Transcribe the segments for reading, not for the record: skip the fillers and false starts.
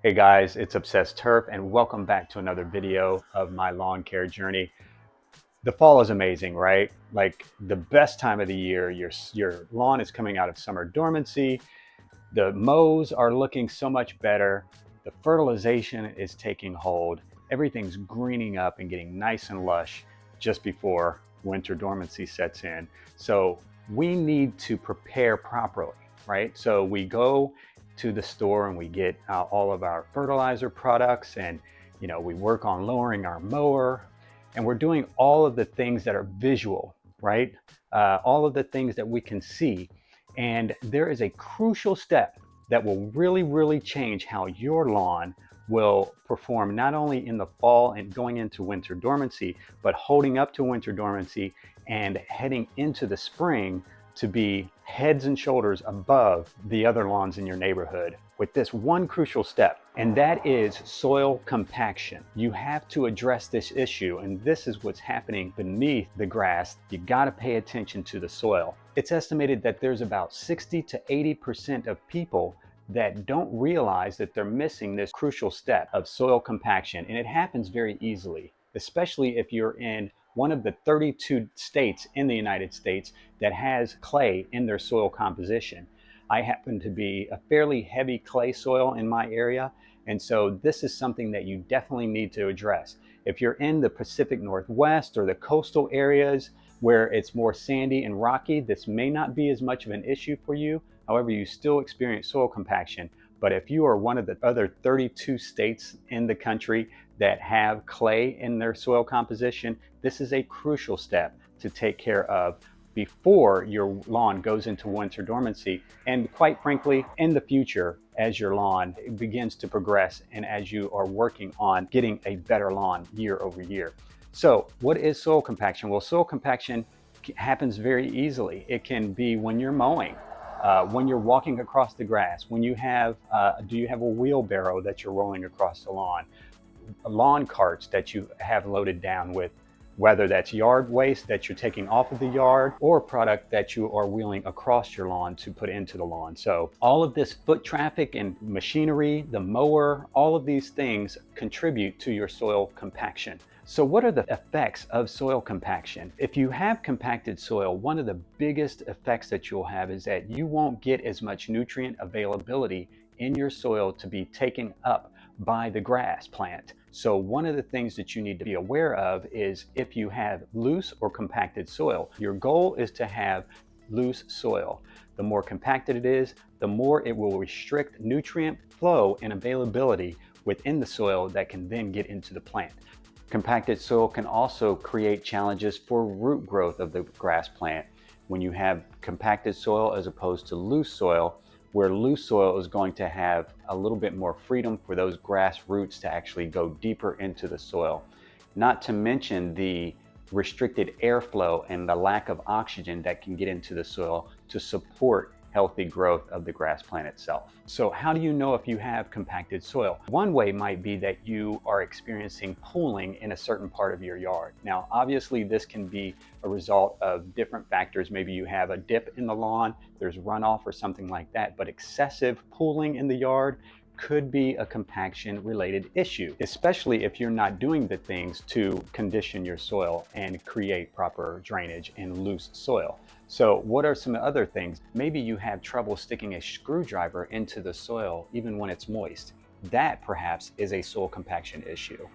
Hey guys, it's Obsessed Turf and welcome back to another video of my lawn care journey. The fall is amazing, right? Like the best time of the year. Your lawn is coming out of summer dormancy. The mows are looking so much better. The fertilization is taking hold. Everything's greening up and getting nice and lush just before winter dormancy sets in. So we need to prepare properly, right? So we go to the store and we get all of our fertilizer products, and we work on lowering our mower, and we're doing all of the things that are visual, right? All of the things that we can see. And there is a crucial step that will really change how your lawn will perform, not only in the fall and going into winter dormancy, but holding up to winter dormancy and heading into the spring to be heads and shoulders above the other lawns in your neighborhood with this one crucial step, and that is soil compaction. You have to address this issue, and this is what's happening beneath the grass. You got to pay attention to the soil. It's estimated that there's about 60 to 80% of people that don't realize that they're missing this crucial step of soil compaction, and it happens very easily, especially if you're in one of the 32 states in the United States that has clay in their soil composition. I happen to be a fairly heavy clay soil in my area, and so this is something that you definitely need to address. If you're in the Pacific Northwest or the coastal areas where it's more sandy and rocky, this may not be as much of an issue for you. However, you still experience soil compaction. But if you are one of the other 32 states in the country that have clay in their soil composition, this is a crucial step to take care of before your lawn goes into winter dormancy, and quite frankly, in the future, as your lawn begins to progress and as you are working on getting a better lawn year over year. So what is soil compaction? Well, soil compaction happens very easily. It can be when you're mowing, when you're walking across the grass, when you have, do you have a wheelbarrow that you're rolling across the lawn carts that you have loaded down with, whether that's yard waste that you're taking off of the yard or product that you are wheeling across your lawn to put into the lawn. So all of this foot traffic and machinery, the mower, all of these things contribute to your soil compaction. So what are the effects of soil compaction? If you have compacted soil, one of the biggest effects that you'll have is that you won't get as much nutrient availability in your soil to be taken up by the grass plant. So one of the things that you need to be aware of is if you have loose or compacted soil. Your goal is to have loose soil. The more compacted it is, the more it will restrict nutrient flow and availability within the soil that can then get into the plant. Compacted soil can also create challenges for root growth of the grass plant. When you have compacted soil as opposed to loose soil, where loose soil is going to have a little bit more freedom for those grass roots to actually go deeper into the soil. Not to mention the restricted airflow and the lack of oxygen that can get into the soil to support healthy growth of the grass plant itself. So how do you know if you have compacted soil? One way might be that you are experiencing pooling in a certain part of your yard. Now, obviously this can be a result of different factors. Maybe you have a dip in the lawn, there's runoff or something like that, but excessive pooling in the yard could be a compaction related issue, especially if you're not doing the things to condition your soil and create proper drainage in loose soil. So what are some other things? Maybe you have trouble sticking a screwdriver into the soil even when it's moist. That perhaps is a soil compaction issue.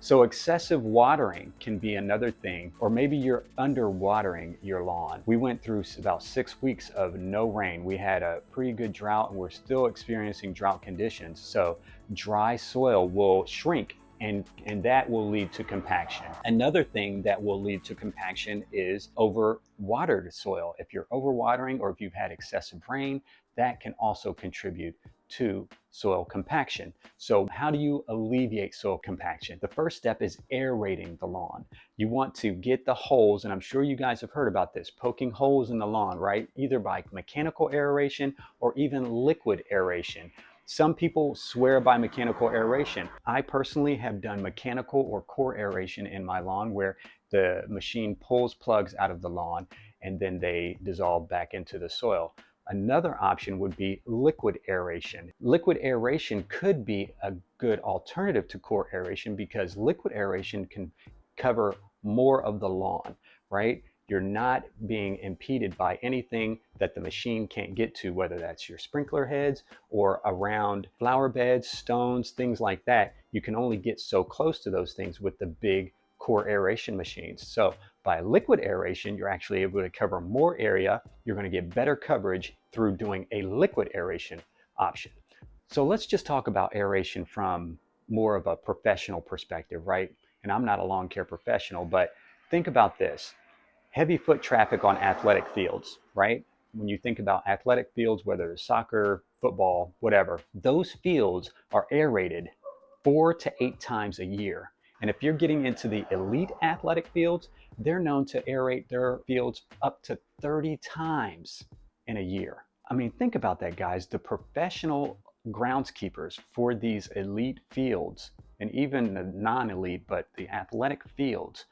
So excessive watering can be another thing, or maybe you're underwatering your lawn. We went through about 6 weeks of no rain. We had a pretty good drought and we're still experiencing drought conditions. So dry soil will shrink and that will lead to compaction. Another thing that will lead to compaction is overwatered soil. If you're overwatering or if you've had excessive rain, that can also contribute to soil compaction. So how do you alleviate soil compaction? The first step is aerating the lawn. You want to get the holes, and I'm sure you guys have heard about this, poking holes in the lawn, right? Either by mechanical aeration or even liquid aeration. Some people swear by mechanical aeration. I personally have done mechanical or core aeration in my lawn, where the machine pulls plugs out of the lawn and then they dissolve back into the soil. Another option would be liquid aeration. Liquid aeration could be a good alternative to core aeration because liquid aeration can cover more of the lawn, right? You're not being impeded by anything that the machine can't get to, whether that's your sprinkler heads or around flower beds, stones, things like that. You can only get so close to those things with the big core aeration machines. So by liquid aeration, you're actually able to cover more area. You're going to get better coverage through doing a liquid aeration option. So let's just talk about aeration from more of a professional perspective, right? And I'm not a lawn care professional, but think about this. Heavy foot traffic on athletic fields, right? When you think about athletic fields, whether it's soccer, football, whatever, those fields are aerated 4 to 8 times a year. And if you're getting into the elite athletic fields, they're known to aerate their fields up to 30 times in a year. I mean, think about that, guys. The professional groundskeepers for these elite fields, and even the non-elite, but the athletic fields,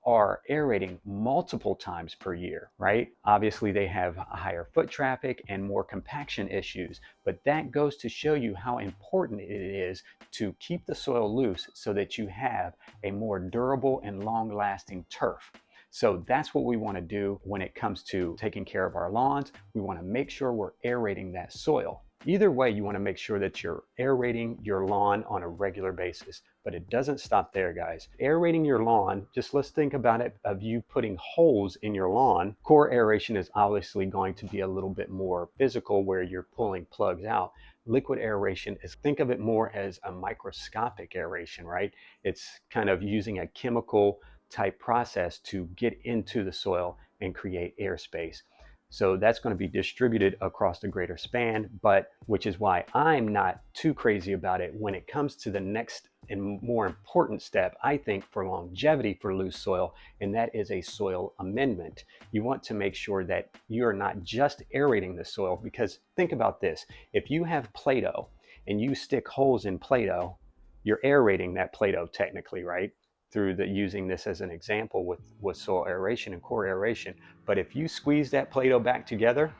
are aerating multiple times per year, right? Obviously, they have higher foot traffic and more compaction issues, but that goes to show you how important it is to keep the soil loose so that you have a more durable and long-lasting turf. So that's what we want to do when it comes to taking care of our lawns. We want to make sure we're aerating that soil. Either way, you want to make sure that you're aerating your lawn on a regular basis, but it doesn't stop there, guys. Aerating your lawn, just let's think about it of you putting holes in your lawn. Core aeration is obviously going to be a little bit more physical where you're pulling plugs out. Liquid aeration is, think of it more as a microscopic aeration, right? It's kind of using a chemical type process to get into the soil and create airspace. So that's going to be distributed across the greater span, but which is why I'm not too crazy about it when it comes to the next and more important step, I think, for longevity for loose soil, and that is a soil amendment. You want to make sure that you're not just aerating the soil, because think about this. If you have Play-Doh and you stick holes in Play-Doh, you're aerating that Play-Doh technically, right? Through using this as an example with soil aeration and core aeration. But if you squeeze that Play-Doh back together,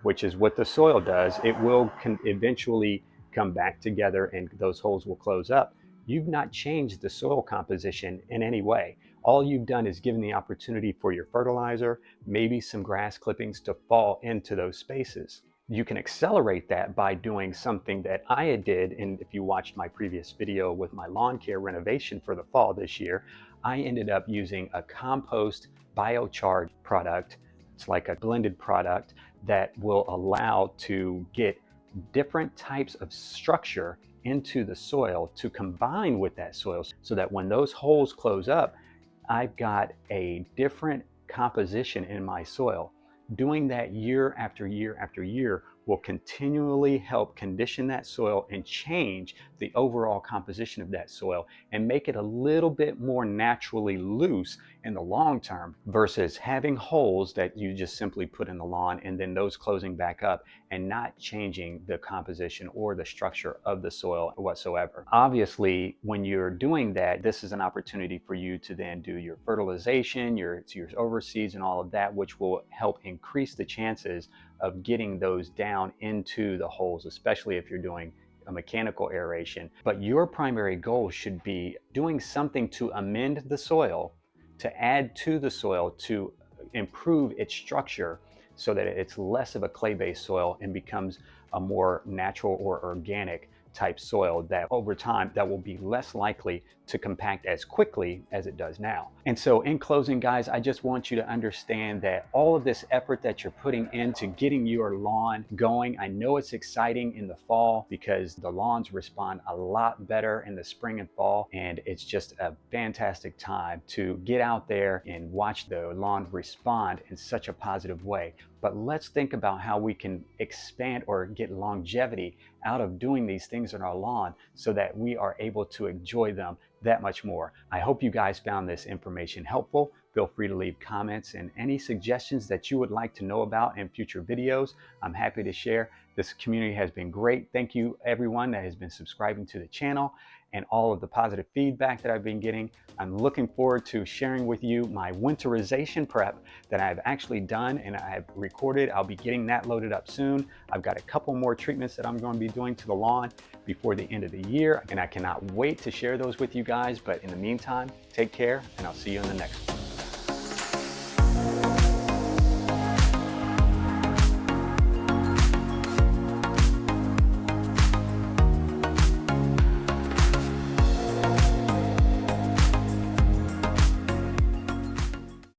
which is what the soil does, it will eventually come back together and those holes will close up. You've not changed the soil composition in any way. All you've done is given the opportunity for your fertilizer, maybe some grass clippings to fall into those spaces. You can accelerate that by doing something that I did, and if you watched my previous video with my lawn care renovation for the fall this year, I ended up using a compost biochar product. It's like a blended product that will allow to get different types of structure into the soil to combine with that soil so that when those holes close up, I've got a different composition in my soil. Doing that year after year after year will continually help condition that soil and change the overall composition of that soil and make it a little bit more naturally loose in the long term versus having holes that you just simply put in the lawn and then those closing back up and not changing the composition or the structure of the soil whatsoever. Obviously, when you're doing that, this is an opportunity for you to then do your fertilization, your overseeds and all of that, which will help increase the chances of getting those down into the holes, especially if you're doing a mechanical aeration. But your primary goal should be doing something to amend the soil, to add to the soil, to improve its structure so that it's less of a clay-based soil and becomes a more natural or organic type soil that over time that will be less likely to compact as quickly as it does now. And so in closing, guys, I just want you to understand that all of this effort that you're putting into getting your lawn going, I know it's exciting in the fall because the lawns respond a lot better in the spring and fall, and it's just a fantastic time to get out there and watch the lawn respond in such a positive way. But let's think about how we can expand or get longevity out of doing these things in our lawn so that we are able to enjoy them that much more. I hope you guys found this information helpful. Feel free to leave comments and any suggestions that you would like to know about in future videos. I'm happy to share. This community has been great. Thank you everyone that has been subscribing to the channel. and all of the positive feedback that I've been getting. I'm looking forward to sharing with you my winterization prep that I've actually done and I've recorded. I'll be getting that loaded up soon. I've got a couple more treatments that I'm going to be doing to the lawn before the end of the year, and I cannot wait to share those with you guys. But in the meantime, take care, and I'll see you in the next one.